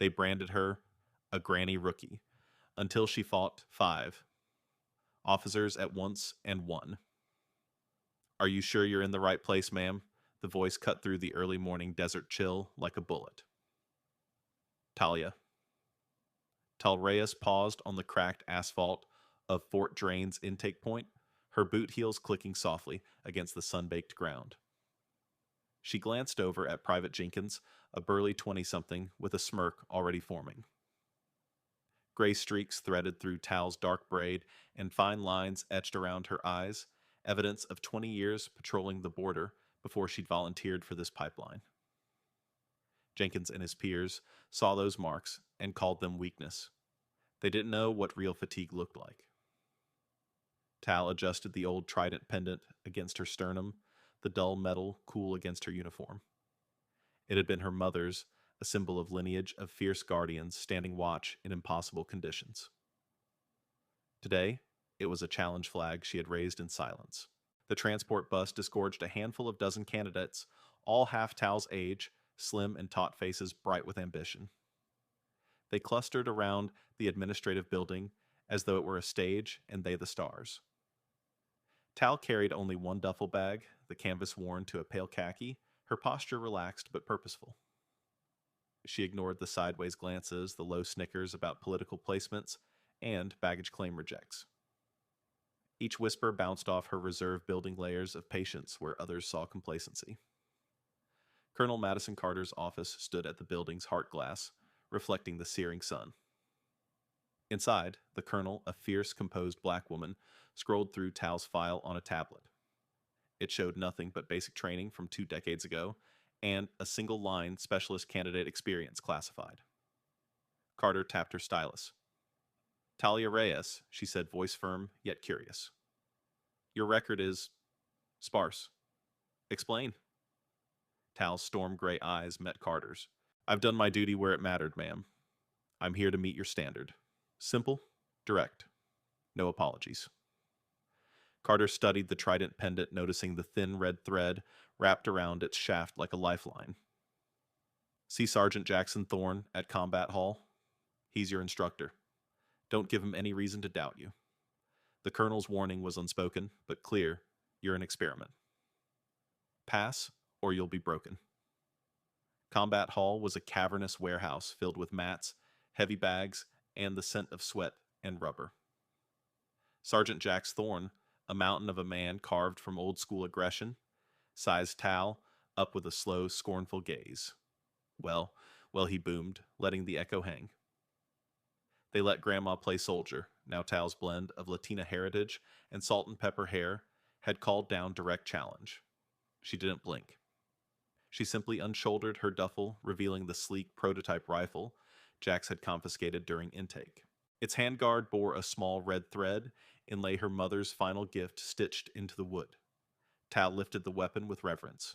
They branded her a granny rookie until she fought 5 officers at once and won. Are you sure you're in the right place, ma'am? The voice cut through the early morning desert chill like a bullet. Talia. Talreyas paused on the cracked asphalt of Fort Drain's intake point, her boot heels clicking softly against the sun-baked ground. She glanced over at Private Jenkins, a burly 20-something with a smirk already forming. Gray streaks threaded through Tal's dark braid and fine lines etched around her eyes, evidence of 20 years patrolling the border before she'd volunteered for this pipeline. Jenkins and his peers saw those marks and called them weakness. They didn't know what real fatigue looked like. Tal adjusted the old trident pendant against her sternum, the dull metal cool against her uniform. It had been her mother's, a symbol of lineage of fierce guardians standing watch in impossible conditions. Today, it was a challenge flag she had raised in silence. The transport bus disgorged a handful of dozen candidates, all half Tal's age, slim and taut faces bright with ambition. They clustered around the administrative building as though it were a stage and they the stars. Tal carried only one duffel bag, the canvas worn to a pale khaki, her posture relaxed but purposeful. She ignored the sideways glances, the low snickers about political placements, and baggage claim rejects. Each whisper bounced off her reserve building layers of patience where others saw complacency. Colonel Madison Carter's office stood at the building's heart glass, reflecting the searing sun. Inside, the colonel, a fierce, composed black woman, scrolled through Tal's file on a tablet. It showed nothing but basic training from 2 decades ago and a single-line specialist candidate experience classified. Carter tapped her stylus. Talia Reyes, she said, voice firm yet curious. Your record is sparse. Explain. Tal's storm-gray eyes met Carter's. I've done my duty where it mattered, ma'am. I'm here to meet your standard. Simple, direct. No apologies. Carter studied the trident pendant, noticing the thin red thread wrapped around its shaft like a lifeline. See Sergeant Jackson Thorne at Combat Hall? He's your instructor. Don't give him any reason to doubt you. The colonel's warning was unspoken, but clear. You're an experiment. Pass, or you'll be broken. Combat Hall was a cavernous warehouse filled with mats, heavy bags, and the scent of sweat and rubber. Sergeant Jax Thorne, a mountain of a man carved from old-school aggression, sized Tal up with a slow, scornful gaze. Well, he boomed, letting the echo hang. They let Grandma play soldier. Now Tal's blend of Latina heritage and salt and pepper hair had called down direct challenge. She didn't blink. She simply unshouldered her duffel, revealing the sleek prototype rifle Jax had confiscated during intake. Its handguard bore a small red thread, inlay her mother's final gift stitched into the wood. Tal lifted the weapon with reverence.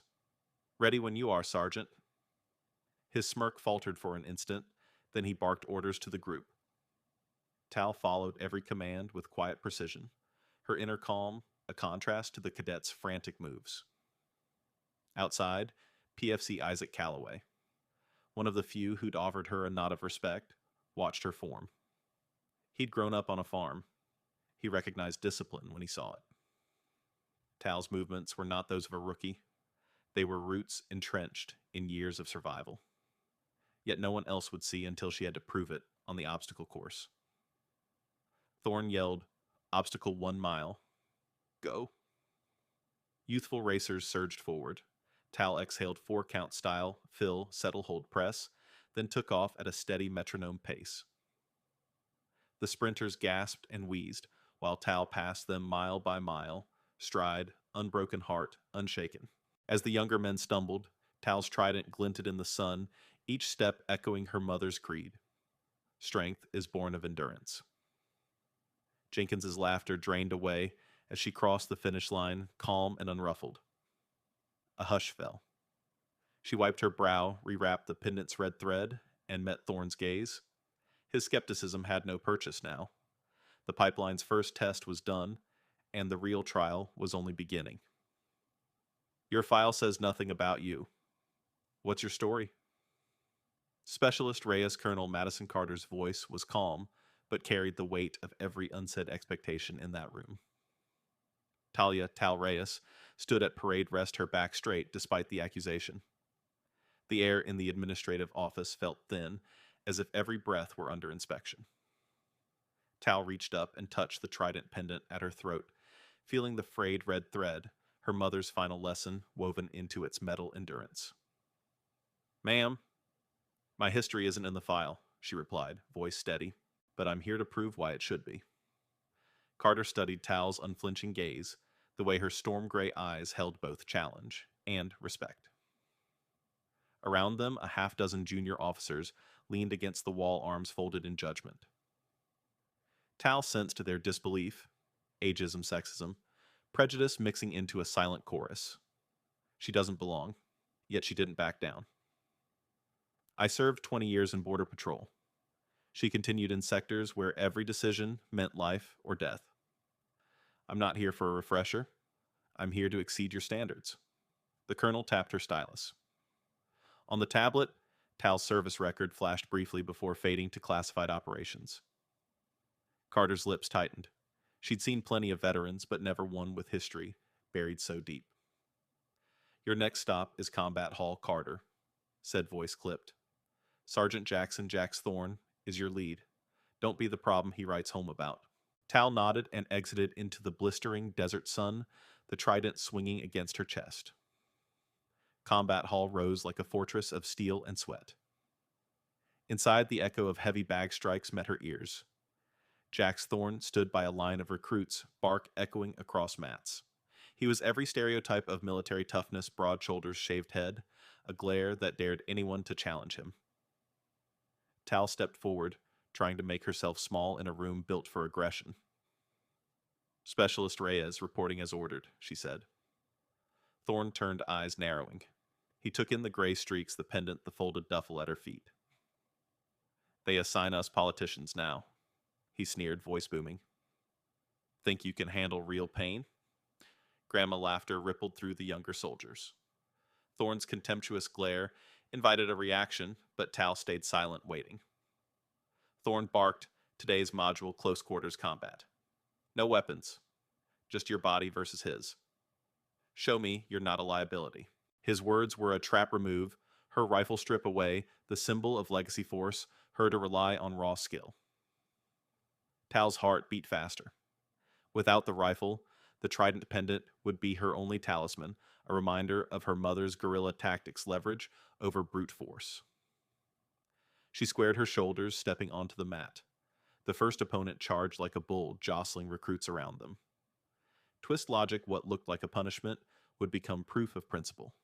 Ready when you are, Sergeant. His smirk faltered for an instant, then he barked orders to the group. Tal followed every command with quiet precision, her inner calm a contrast to the cadet's frantic moves. Outside, PFC Isaac Calloway, one of the few who'd offered her a nod of respect, watched her form. He'd grown up on a farm. He recognized discipline when he saw it. Tal's movements were not those of a rookie. They were roots entrenched in years of survival. Yet no one else would see until she had to prove it on the obstacle course. Thorne yelled, "Obstacle 1 mile. Go." Youthful racers surged forward. Tal exhaled 4-count style, fill, settle, hold, press, then took off at a steady metronome pace. The sprinters gasped and wheezed, while Tal passed them mile by mile, stride, unbroken heart, unshaken. As the younger men stumbled, Tal's trident glinted in the sun, each step echoing her mother's creed. Strength is born of endurance. Jenkins's laughter drained away as she crossed the finish line, calm and unruffled. A hush fell. She wiped her brow, rewrapped the pendant's red thread, and met Thorne's gaze. His skepticism had no purchase now. The pipeline's first test was done, and the real trial was only beginning. Your file says nothing about you. What's your story? Specialist Reyes Colonel Madison Carter's voice was calm, but carried the weight of every unsaid expectation in that room. Talia Tal Reyes stood at parade rest, her back straight, despite the accusation. The air in the administrative office felt thin, as if every breath were under inspection. Tal reached up and touched the trident pendant at her throat, feeling the frayed red thread, her mother's final lesson woven into its metal endurance. "Ma'am, my history isn't in the file," she replied, voice steady, "but I'm here to prove why it should be." Carter studied Tal's unflinching gaze, the way her storm-gray eyes held both challenge and respect. Around them, a half-dozen junior officers leaned against the wall, arms folded in judgment. Tal sensed their disbelief, ageism, sexism, prejudice mixing into a silent chorus. She doesn't belong, yet she didn't back down. "I served 20 years in Border Patrol." She continued, "in sectors where every decision meant life or death. I'm not here for a refresher. I'm here to exceed your standards." The colonel tapped her stylus. On the tablet, Tal's service record flashed briefly before fading to classified operations. Carter's lips tightened. She'd seen plenty of veterans, but never one with history buried so deep. "Your next stop is Combat Hall, Carter," said voice clipped. "Sergeant Jackson Jax Thorne is your lead. Don't be the problem he writes home about." Tal nodded and exited into the blistering desert sun, the trident swinging against her chest. Combat Hall rose like a fortress of steel and sweat. Inside, the echo of heavy bag strikes met her ears. Jax Thorne stood by a line of recruits, bark echoing across mats. He was every stereotype of military toughness: broad shoulders, shaved head, a glare that dared anyone to challenge him. Tal stepped forward, trying to make herself small in a room built for aggression. "Specialist Reyes reporting as ordered," she said. Thorne turned, eyes narrowing. He took in the gray streaks, the pendant, the folded duffel at her feet. "They assign us politicians now," he sneered, voice booming. "Think you can handle real pain?" Grandma laughter rippled through the younger soldiers. Thorne's contemptuous glare invited a reaction, but Tal stayed silent, waiting. Thorne barked, "Today's module: close quarters combat. No weapons, just your body versus his. Show me you're not a liability." His words were a trap remove, her rifle strip away, the symbol of legacy force, her to rely on raw skill. Tal's heart beat faster. Without the rifle, the trident pendant would be her only talisman, a reminder of her mother's guerrilla tactics leverage over brute force. She squared her shoulders, stepping onto the mat. The first opponent charged like a bull, jostling recruits around them. Twist logic, what looked like a punishment would become proof of principle.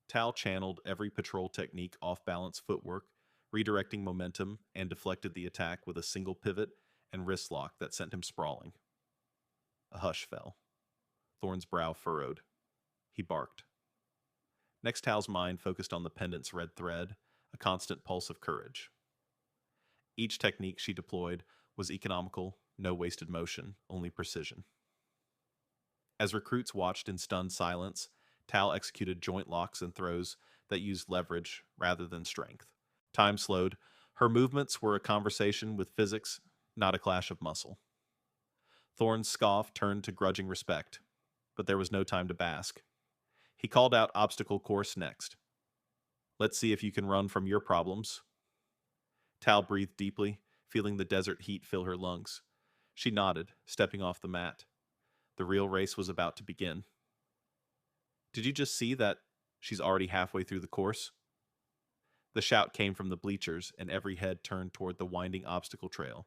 Tal channeled every patrol technique, off-balance footwork, redirecting momentum, and deflected the attack with a single pivot and wrist lock that sent him sprawling. A hush fell. Thorne's brow furrowed. He barked. Next, Tal's mind focused on the pendant's red thread, a constant pulse of courage. Each technique she deployed was economical, no wasted motion, only precision. As recruits watched in stunned silence, Tal executed joint locks and throws that used leverage rather than strength. Time slowed. Her movements were a conversation with physics, not a clash of muscle. Thorne's scoff turned to grudging respect, but there was no time to bask. He called out obstacle course next. "Let's see if you can run from your problems." Tal breathed deeply, feeling the desert heat fill her lungs. She nodded, stepping off the mat. The real race was about to begin. "Did you just see that she's already halfway through the course?" The shout came from the bleachers, and every head turned toward the winding obstacle trail,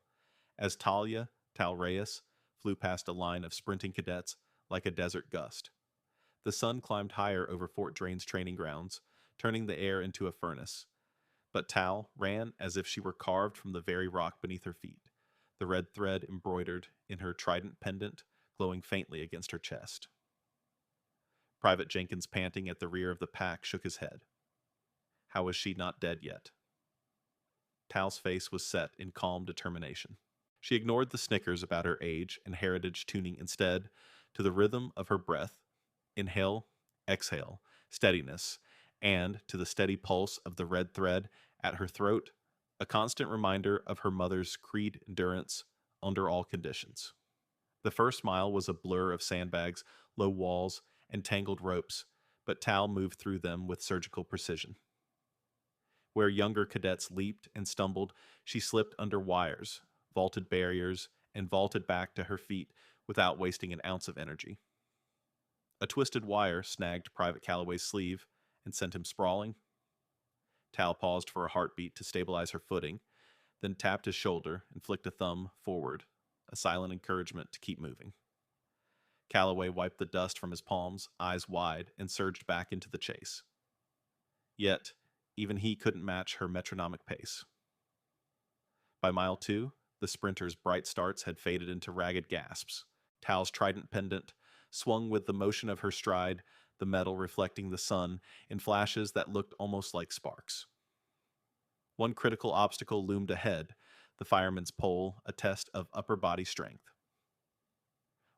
as Talia Tal Reyes flew past a line of sprinting cadets like a desert gust. The sun climbed higher over Fort Drane's training grounds, turning the air into a furnace. But Tal ran as if she were carved from the very rock beneath her feet, the red thread embroidered in her trident pendant glowing faintly against her chest. Private Jenkins, panting at the rear of the pack, shook his head. How was she not dead yet? Tal's face was set in calm determination. She ignored the snickers about her age and heritage, tuning instead to the rhythm of her breath. Inhale, exhale, steadiness, and to the steady pulse of the red thread at her throat, a constant reminder of her mother's creed endurance under all conditions. The first mile was a blur of sandbags, low walls, and tangled ropes, but Tal moved through them with surgical precision. Where younger cadets leaped and stumbled, she slipped under wires, vaulted barriers, and vaulted back to her feet without wasting an ounce of energy. A twisted wire snagged Private Calloway's sleeve and sent him sprawling. Tal paused for a heartbeat to stabilize her footing, then tapped his shoulder and flicked a thumb forward, a silent encouragement to keep moving. Calloway wiped the dust from his palms, eyes wide, and surged back into the chase. Yet, even he couldn't match her metronomic pace. By mile 2, the sprinter's bright starts had faded into ragged gasps. Tal's trident pendant swung with the motion of her stride, the metal reflecting the sun in flashes that looked almost like sparks. One critical obstacle loomed ahead, the fireman's pole, a test of upper body strength.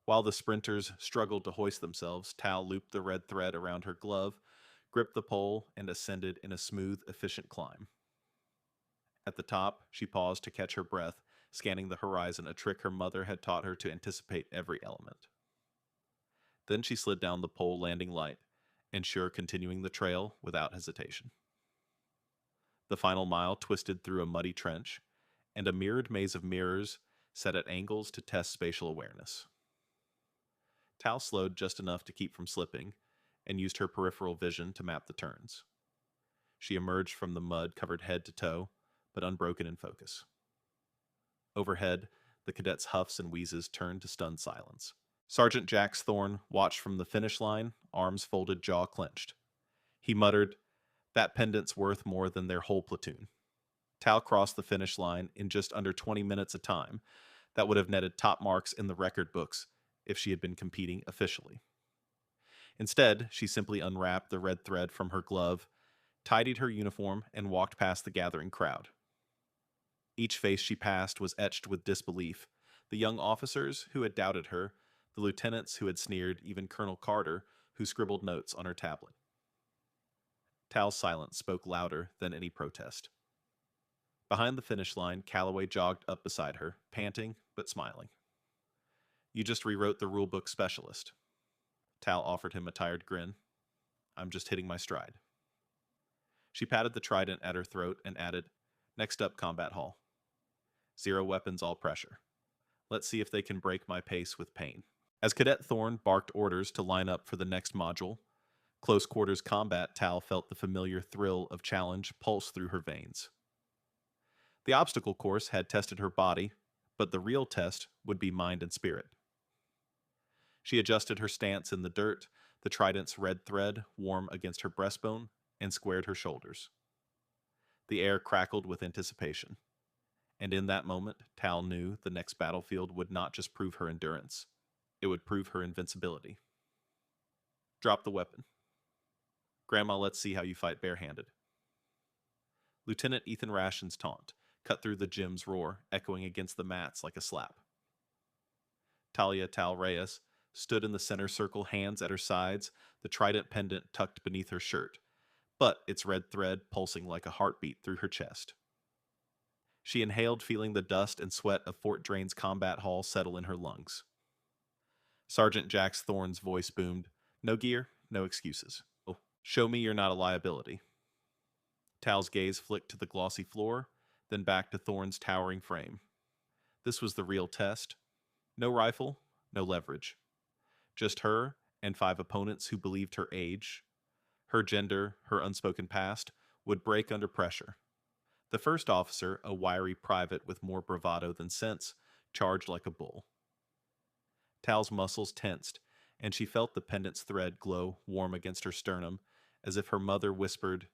While the sprinters struggled to hoist themselves, Tal looped the red thread around her glove, gripped the pole, and ascended in a smooth, efficient climb. At the top, she paused to catch her breath, scanning the horizon, a trick her mother had taught her to anticipate every element. Then she slid down the pole landing light, ensure continuing the trail without hesitation. The final mile twisted through a muddy trench, and a mirrored maze of mirrors set at angles to test spatial awareness. Tal slowed just enough to keep from slipping, and used her peripheral vision to map the turns. She emerged from the mud covered head to toe, but unbroken in focus. Overhead, the cadets' huffs and wheezes turned to stunned silence. Sergeant Jax Thorne watched from the finish line, arms folded, jaw clenched. He muttered, "That pendant's worth more than their whole platoon." Tal crossed the finish line in just under 20 minutes a time. That would have netted top marks in the record books if she had been competing officially. Instead, she simply unwrapped the red thread from her glove, tidied her uniform, and walked past the gathering crowd. Each face she passed was etched with disbelief. The young officers who had doubted her, the lieutenants who had sneered, even Colonel Carter, who scribbled notes on her tablet. Tal's silence spoke louder than any protest. Behind the finish line, Calloway jogged up beside her, panting but smiling. "You just rewrote the rulebook, specialist." Tal offered him a tired grin. "I'm just hitting my stride." She patted the trident at her throat and added, "Next up, combat hall. 0 weapons, all pressure. Let's see if they can break my pace with pain." As Cadet Thorne barked orders to line up for the next module, close quarters combat, Tal felt the familiar thrill of challenge pulse through her veins. The obstacle course had tested her body, but the real test would be mind and spirit. She adjusted her stance in the dirt, the trident's red thread warm against her breastbone, and squared her shoulders. The air crackled with anticipation. And in that moment, Tal knew the next battlefield would not just prove her endurance. It would prove her invincibility. "Drop the weapon. Grandma, let's see how you fight barehanded." Lieutenant Ethan Ration's taunt cut through the gym's roar, echoing against the mats like a slap. Talia Tal Reyes stood in the center circle, hands at her sides, the trident pendant tucked beneath her shirt, but its red thread pulsing like a heartbeat through her chest. She inhaled, feeling the dust and sweat of Fort Drane's combat hall settle in her lungs. Sergeant Jax Thorne's voice boomed, "No gear, no excuses. Oh, show me you're not a liability." Tal's gaze flicked to the glossy floor, then back to Thorne's towering frame. This was the real test. No rifle, no leverage. Just her and 5 opponents who believed her age, her gender, her unspoken past, would break under pressure. The first officer, a wiry private with more bravado than sense, charged like a bull. Tal's muscles tensed, and she felt the pendant's thread glow warm against her sternum, as if her mother whispered,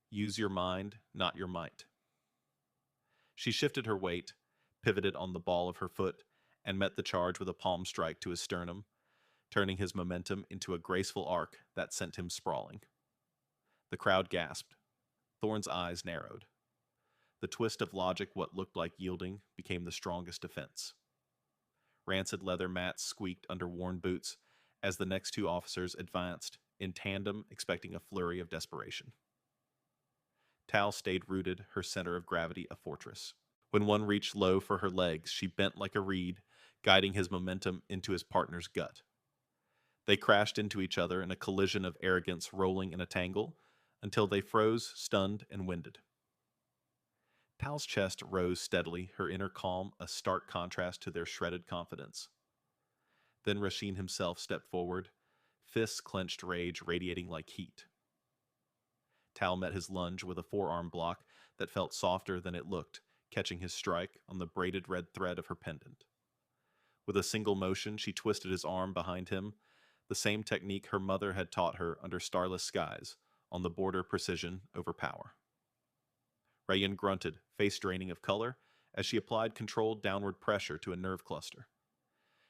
"Use your mind, not your might." She shifted her weight, pivoted on the ball of her foot, and met the charge with a palm strike to his sternum, turning his momentum into a graceful arc that sent him sprawling. The crowd gasped. Thorne's eyes narrowed. The twist of logic, what looked like yielding, became the strongest defense. Rancid leather mats squeaked under worn boots as the next 2 officers advanced, in tandem, expecting a flurry of desperation. Tal stayed rooted, her center of gravity a fortress. When one reached low for her legs, she bent like a reed, guiding his momentum into his partner's gut. They crashed into each other in a collision of arrogance rolling in a tangle, until they froze, stunned, and winded. Tal's chest rose steadily, her inner calm a stark contrast to their shredded confidence. Then Rasheen himself stepped forward, fists clenched rage radiating like heat. Tal met his lunge with a forearm block that felt softer than it looked, catching his strike on the braided red thread of her pendant. With a single motion, she twisted his arm behind him, the same technique her mother had taught her under starless skies, on the border precision over power. Rayan grunted, face draining of color, as she applied controlled downward pressure to a nerve cluster.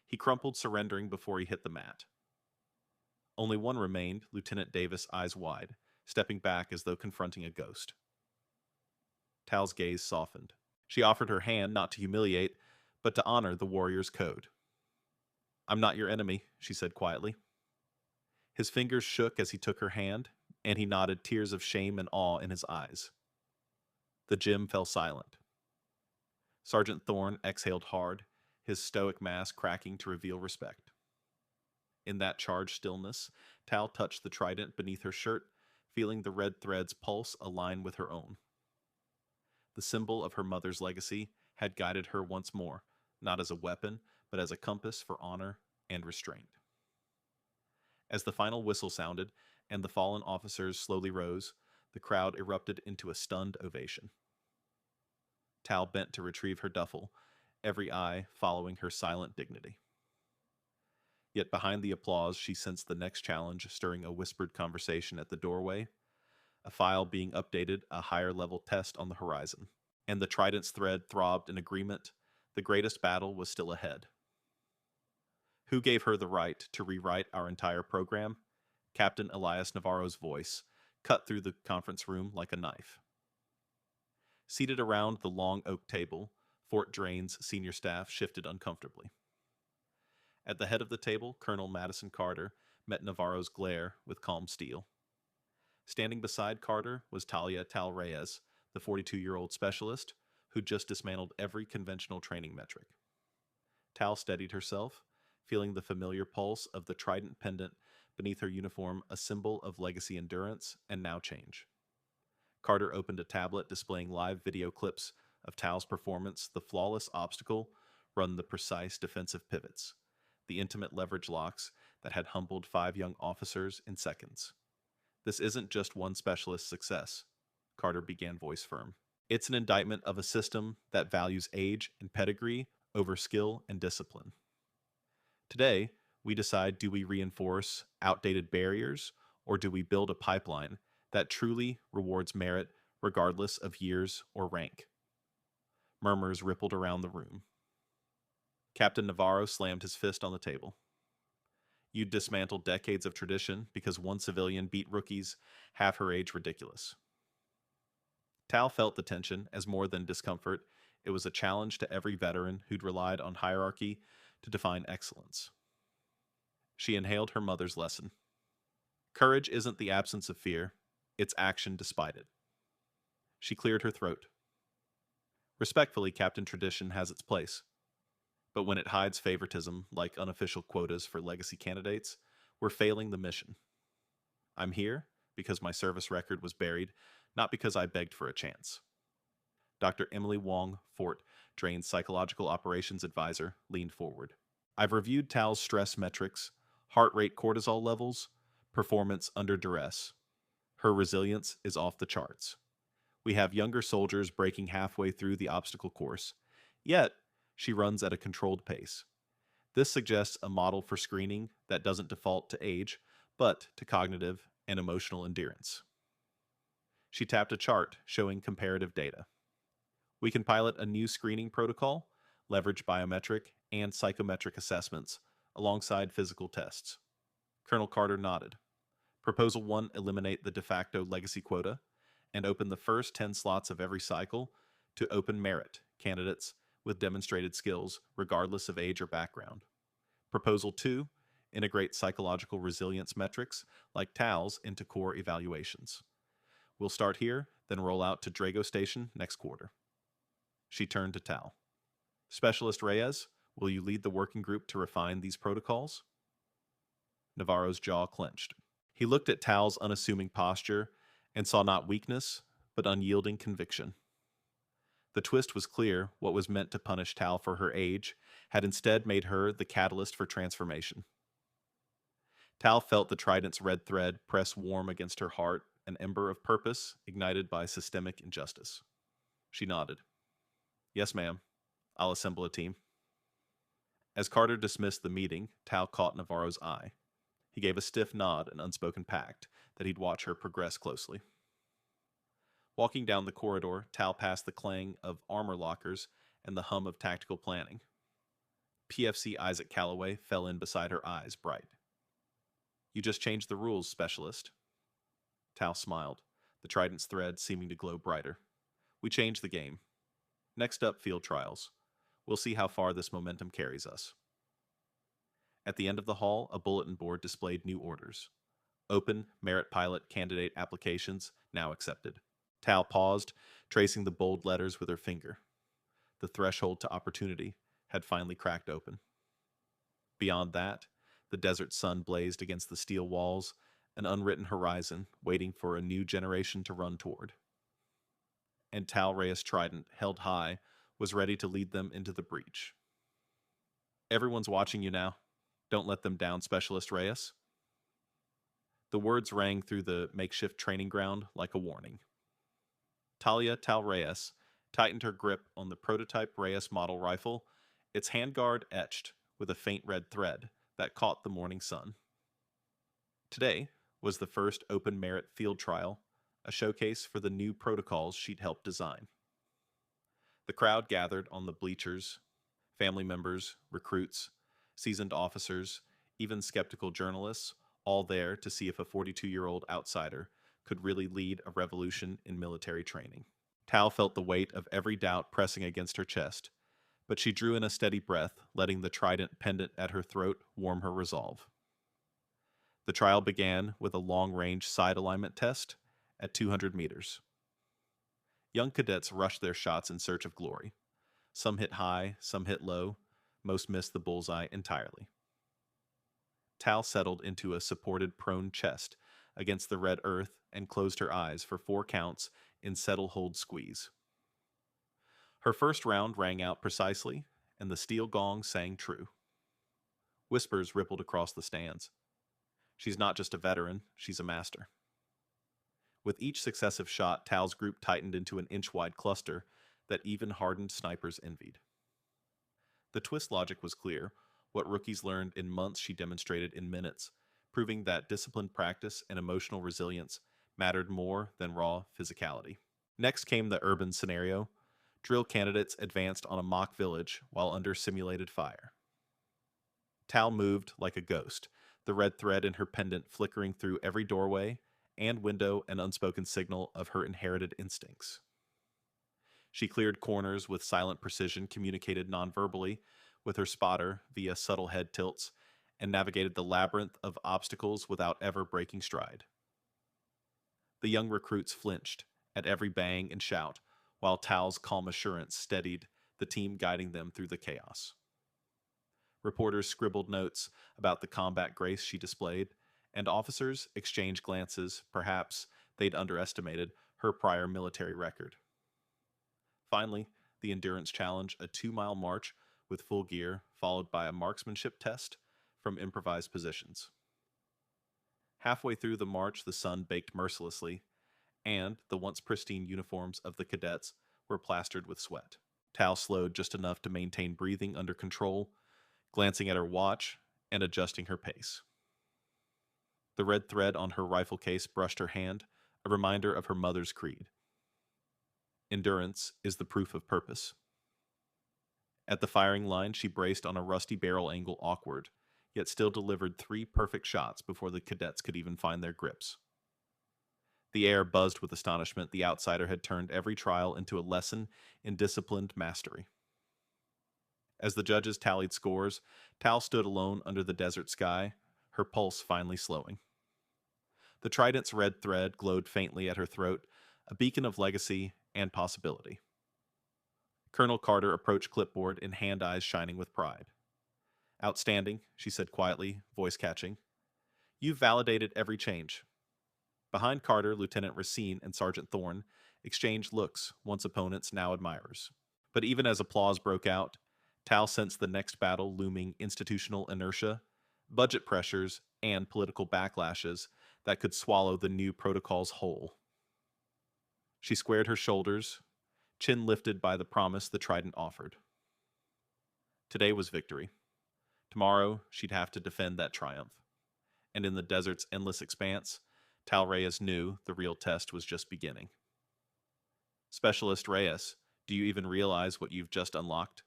He crumpled, surrendering before he hit the mat. Only one remained, Lieutenant Davis, eyes wide, stepping back as though confronting a ghost. Tal's gaze softened. She offered her hand not to humiliate, but to honor the warrior's code. "I'm not your enemy," she said quietly. His fingers shook as he took her hand, and he nodded, tears of shame and awe in his eyes. The gym fell silent. Sergeant Thorne exhaled hard, his stoic mask cracking to reveal respect. In that charged stillness, Tal touched the trident beneath her shirt, feeling the red thread's pulse align with her own. The symbol of her mother's legacy had guided her once more, not as a weapon, but as a compass for honor and restraint. As the final whistle sounded and the fallen officers slowly rose, the crowd erupted into a stunned ovation. Tal bent to retrieve her duffel, every eye following her silent dignity. Yet behind the applause, she sensed the next challenge stirring a whispered conversation at the doorway, a file being updated, a higher-level test on the horizon. And the trident's thread throbbed in agreement. The greatest battle was still ahead. Who gave her the right to rewrite our entire program? Captain Elias Navarro's voice cut through the conference room like a knife. Seated around the long oak table, Fort Drain's senior staff shifted uncomfortably. At the head of the table, Colonel Madison Carter met Navarro's glare with calm steel. Standing beside Carter was Talia Tal Reyes, the 42-year-old specialist who'd just dismantled every conventional training metric. Tal steadied herself, feeling the familiar pulse of the trident pendant beneath her uniform, a symbol of legacy endurance and now change. Carter opened a tablet displaying live video clips of Tal's performance, the flawless obstacle run, the precise defensive pivots, the intimate leverage locks that had humbled 5 young officers in seconds. "This isn't just one specialist's success," Carter began, voice firm. "It's an indictment of a system that values age and pedigree over skill and discipline. Today, we decide, do we reinforce outdated barriers, or do we build a pipeline that truly rewards merit regardless of years or rank?" Murmurs rippled around the room. Captain Navarro slammed his fist on the table. "You dismantled decades of tradition because one civilian beat rookies half her age ridiculous." Tal felt the tension as more than discomfort. It was a challenge to every veteran who'd relied on hierarchy to define excellence. She inhaled her mother's lesson. Courage isn't the absence of fear, it's action despite it. She cleared her throat. Respectfully, Captain Tradition has its place. But when it hides favoritism, like unofficial quotas for legacy candidates, we're failing the mission. I'm here because my service record was buried, not because I begged for a chance. Dr. Emily Wong, Fort Drain's psychological operations advisor, leaned forward. "I've reviewed Tal's stress metrics, heart rate, cortisol levels, performance under duress. Her resilience is off the charts. We have younger soldiers breaking halfway through the obstacle course, yet she runs at a controlled pace. This suggests a model for screening that doesn't default to age, but to cognitive and emotional endurance." She tapped a chart showing comparative data. "We can pilot a new screening protocol, leverage biometric and psychometric assessments alongside physical tests." Colonel Carter nodded. "Proposal 1, eliminate the de facto legacy quota and open the first 10 slots of every cycle to open merit candidates with demonstrated skills regardless of age or background. Proposal 2, Integrate psychological resilience metrics like TALs into core evaluations. We'll start here, then roll out to Drago Station next quarter. She turned to Tal. Specialist Reyes, will you lead the working group to refine these protocols? Navarro's jaw clenched. He looked at Tal's unassuming posture and saw not weakness, but unyielding conviction. The twist was clear. What was meant to punish Tal for her age had instead made her the catalyst for transformation. Tal felt the trident's red thread press warm against her heart, an ember of purpose ignited by systemic injustice. She nodded. Yes, ma'am. I'll assemble a team. As Carter dismissed the meeting, Tal caught Navarro's eye. He gave a stiff nod, an unspoken pact that he'd watch her progress closely. Walking down the corridor, Tal passed the clang of armor lockers and the hum of tactical planning. PFC Isaac Calloway fell in beside her, eyes bright. You just changed the rules, specialist. Tal smiled, the trident's thread seeming to glow brighter. We changed the game. Next up, field trials. We'll see how far this momentum carries us. At the end of the hall, a bulletin board displayed new orders. Open merit pilot candidate applications now accepted. Tal paused, tracing the bold letters with her finger. The threshold to opportunity had finally cracked open. Beyond that, the desert sun blazed against the steel walls, an unwritten horizon waiting for a new generation to run toward. And Tal Reyes' trident, held high, was ready to lead them into the breach. Everyone's watching you now. Don't let them down, Specialist Reyes. The words rang through the makeshift training ground like a warning. Talia Tal Reyes tightened her grip on the prototype Reyes model rifle, its handguard etched with a faint red thread that caught the morning sun. Today was the first open merit field trial, a showcase for the new protocols she'd helped design. The crowd gathered on the bleachers, family members, recruits, seasoned officers, even skeptical journalists, all there to see if a 42-year-old outsider could really lead a revolution in military training. Tal felt the weight of every doubt pressing against her chest, but she drew in a steady breath, letting the trident pendant at her throat warm her resolve. The trial began with a long-range side alignment test at 200 meters. Young cadets rushed their shots in search of glory. Some hit high, some hit low, most missed the bullseye entirely. Tal settled into a supported prone chest against the red earth and closed her eyes for 4 counts in settle-hold squeeze. Her first round rang out precisely, and the steel gong sang true. Whispers rippled across the stands. She's not just a veteran, she's a master. With each successive shot, Tal's group tightened into an inch-wide cluster that even hardened snipers envied. The twist logic was clear. What rookies learned in months she demonstrated in minutes, proving that disciplined practice and emotional resilience mattered more than raw physicality. Next came the urban scenario. Drill candidates advanced on a mock village while under simulated fire. Tal moved like a ghost, the red thread in her pendant flickering through every doorway and window, an unspoken signal of her inherited instincts. She cleared corners with silent precision, communicated nonverbally with her spotter via subtle head tilts, and navigated the labyrinth of obstacles without ever breaking stride. The young recruits flinched at every bang and shout, while Tal's calm assurance steadied the team guiding them through the chaos. Reporters scribbled notes about the combat grace she displayed, and officers exchanged glances. Perhaps they'd underestimated her prior military record. Finally, the endurance challenge, a 2-mile march with full gear, followed by a marksmanship test from improvised positions. Halfway through the march, the sun baked mercilessly, and the once pristine uniforms of the cadets were plastered with sweat. Tal slowed just enough to maintain breathing under control, glancing at her watch and adjusting her pace. The red thread on her rifle case brushed her hand, a reminder of her mother's creed. Endurance is the proof of purpose. At the firing line, she braced on a rusty barrel angle awkward, yet still delivered 3 perfect shots before the cadets could even find their grips. The air buzzed with astonishment. The outsider had turned every trial into a lesson in disciplined mastery. As the judges tallied scores, Tal stood alone under the desert sky, her pulse finally slowing. The trident's red thread glowed faintly at her throat, a beacon of legacy and possibility. Colonel Carter approached clipboard in hand eyes shining with pride. Outstanding, she said quietly, voice catching. You've validated every change. Behind Carter, Lieutenant Racine and Sergeant Thorne exchanged looks, once opponents, now admirers. But even as applause broke out, Tal sensed the next battle looming: institutional inertia, budget pressures, and political backlashes that could swallow the new protocols whole. She squared her shoulders, chin lifted by the promise the trident offered. Today was victory. Tomorrow, she'd have to defend that triumph. And in the desert's endless expanse, Tal Reyes knew the real test was just beginning. Specialist Reyes, do you even realize what you've just unlocked?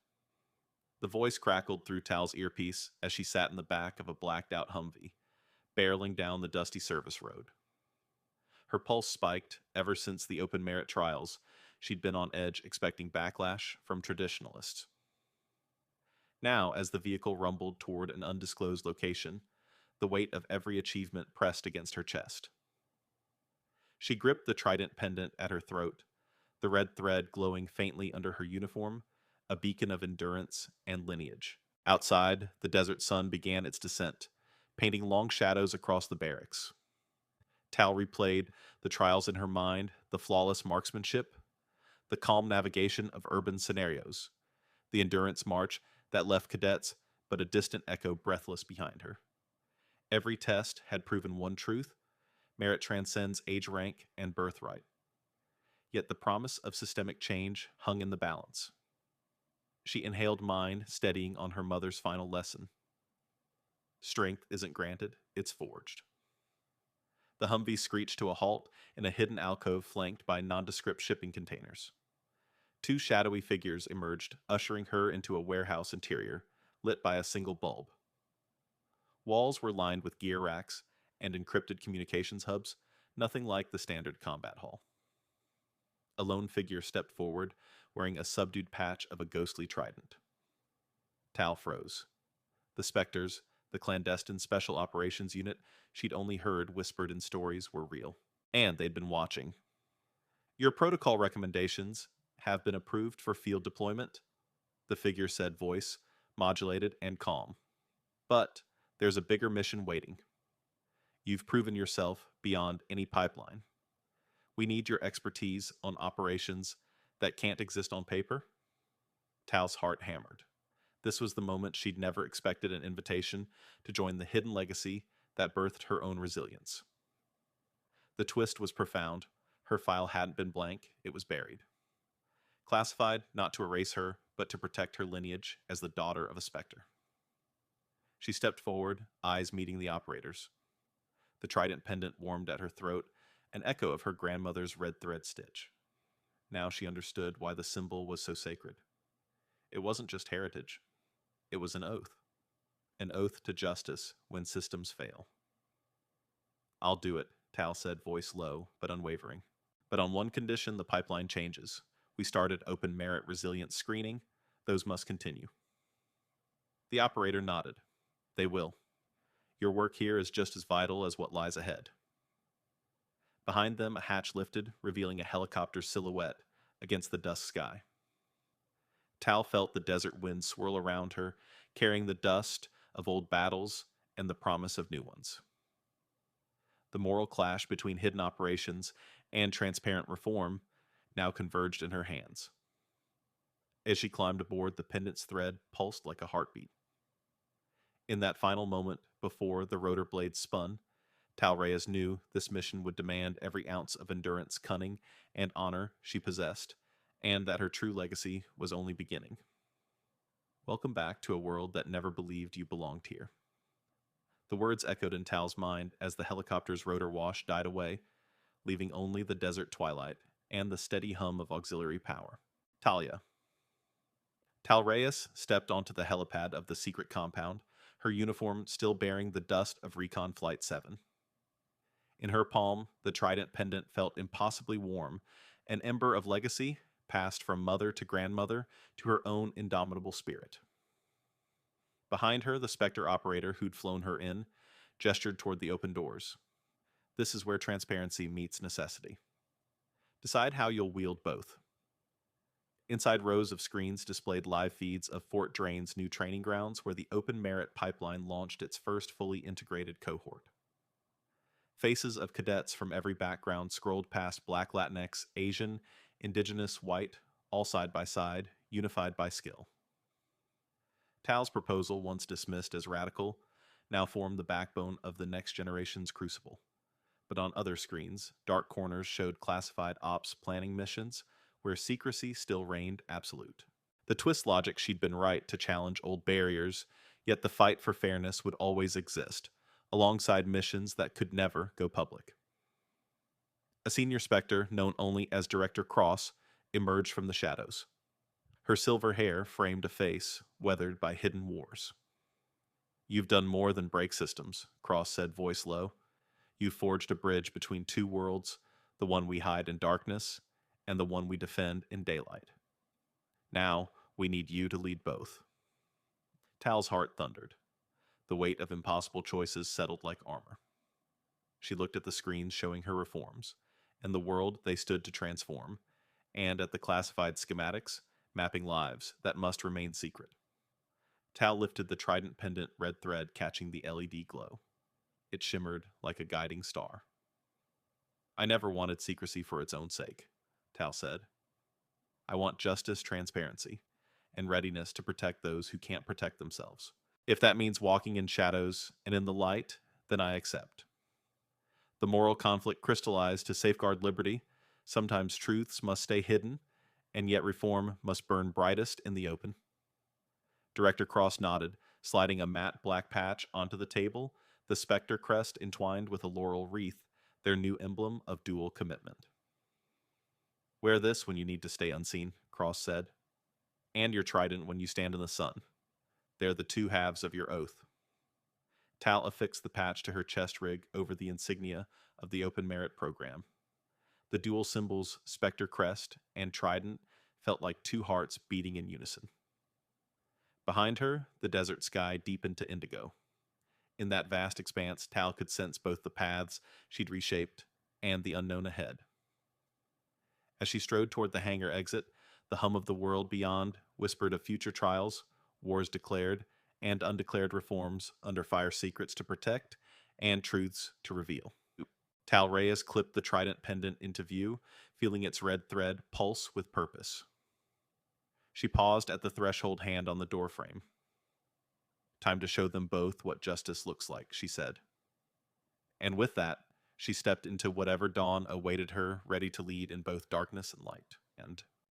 The voice crackled through Tal's earpiece as she sat in the back of a blacked-out Humvee, barreling down the dusty service road. Her pulse spiked ever since the open merit trials. She'd been on edge, expecting backlash from traditionalists. Now, as the vehicle rumbled toward an undisclosed location, the weight of every achievement pressed against her chest. She gripped the trident pendant at her throat, the red thread glowing faintly under her uniform, a beacon of endurance and lineage. Outside, the desert sun began its descent, painting long shadows across the barracks. Tal replayed the trials in her mind, the flawless marksmanship, the calm navigation of urban scenarios, the endurance march that left cadets but a distant echo breathless behind her. Every test had proven one truth: merit transcends age rank and birthright. Yet the promise of systemic change hung in the balance. She inhaled mind, steadying on her mother's final lesson. Strength isn't granted, it's forged. The Humvee screeched to a halt in a hidden alcove flanked by nondescript shipping containers. Two shadowy figures emerged, ushering her into a warehouse interior, lit by a single bulb. Walls were lined with gear racks and encrypted communications hubs, nothing like the standard combat hall. A lone figure stepped forward, wearing a subdued patch of a ghostly trident. Tal froze. The Spectres, the clandestine special operations unit she'd only heard whispered in stories, were real. And they'd been watching. Your protocol recommendations have been approved for field deployment, the figure said, voice modulated and calm. But there's a bigger mission waiting. You've proven yourself beyond any pipeline. We need your expertise on operations that can't exist on paper. Tal's heart hammered. This was the moment she'd never expected an invitation to join the hidden legacy that birthed her own resilience. The twist was profound. Her file hadn't been blank, it was buried. Classified not to erase her, but to protect her lineage as the daughter of a Spectre. She stepped forward, eyes meeting the operators. The trident pendant warmed at her throat, an echo of her grandmother's red thread stitch. Now she understood why the symbol was so sacred. It wasn't just heritage. It was an oath to justice when systems fail. I'll do it, Tal said, voice low but unwavering. But on one condition: the pipeline changes. We started open merit resilience screening. Those must continue. The operator nodded. They will. Your work here is just as vital as what lies ahead. Behind them, a hatch lifted, revealing a helicopter silhouette against the dusk sky. Tal felt the desert wind swirl around her, carrying the dust of old battles and the promise of new ones. The moral clash between hidden operations and transparent reform now converged in her hands. As she climbed aboard, the pendant's thread pulsed like a heartbeat. In that final moment before the rotor blades spun, Tal Reyes knew this mission would demand every ounce of endurance, cunning, and honor she possessed, and that her true legacy was only beginning. Welcome back to a world that never believed you belonged here. The words echoed in Tal's mind as the helicopter's rotor wash died away, leaving only the desert twilight and the steady hum of auxiliary power. Talia. Tal Reyes stepped onto the helipad of the secret compound, her uniform still bearing the dust of Recon Flight 7. In her palm, the trident pendant felt impossibly warm, an ember of legacy passed from mother to grandmother to her own indomitable spirit. Behind her, the Spectre operator who'd flown her in gestured toward the open doors. This is where transparency meets necessity. Decide how you'll wield both. Inside rows of screens displayed live feeds of Fort Drain's new training grounds where the Open Merit Pipeline launched its first fully integrated cohort. Faces of cadets from every background scrolled past Black, Latinx, Asian, Indigenous, white, all side by side, unified by skill. Tal's proposal, once dismissed as radical, now formed the backbone of the next generation's crucible. But on other screens, dark corners showed classified ops planning missions where secrecy still reigned absolute. The twist logic she'd been right to challenge old barriers, yet the fight for fairness would always exist, alongside missions that could never go public. A senior Spectre, known only as Director Cross, emerged from the shadows. Her silver hair framed a face weathered by hidden wars. "You've done more than break systems," Cross said, voice low. "You've forged a bridge between two worlds, the one we hide in darkness and the one we defend in daylight. Now, we need you to lead both." Tal's heart thundered. The weight of impossible choices settled like armor. She looked at the screens showing her reforms, and the world they stood to transform, and at the classified schematics, mapping lives that must remain secret. Tal lifted the trident pendant red thread catching the LED glow. It shimmered like a guiding star. "I never wanted secrecy for its own sake," Tal said. "I want justice, transparency, and readiness to protect those who can't protect themselves. If that means walking in shadows and in the light, then I accept." The moral conflict crystallized to safeguard liberty. Sometimes truths must stay hidden, and yet reform must burn brightest in the open. Director Cross nodded, sliding a matte black patch onto the table, the Spectre crest entwined with a laurel wreath, their new emblem of dual commitment. "Wear this when you need to stay unseen," Cross said. "And your trident when you stand in the sun. They're the two halves of your oath." Tal affixed the patch to her chest rig over the insignia of the Open Merit program. The dual symbols, Spectre crest and trident, felt like two hearts beating in unison. Behind her, the desert sky deepened to indigo. In that vast expanse, Tal could sense both the paths she'd reshaped and the unknown ahead. As she strode toward the hangar exit, the hum of the world beyond whispered of future trials, wars declared, and undeclared reforms under fire secrets to protect and truths to reveal. Tal Reyes clipped the trident pendant into view, feeling its red thread pulse with purpose. She paused at the threshold hand on the doorframe. "Time to show them both what justice looks like," she said. And with that, she stepped into whatever dawn awaited her, ready to lead in both darkness and light. And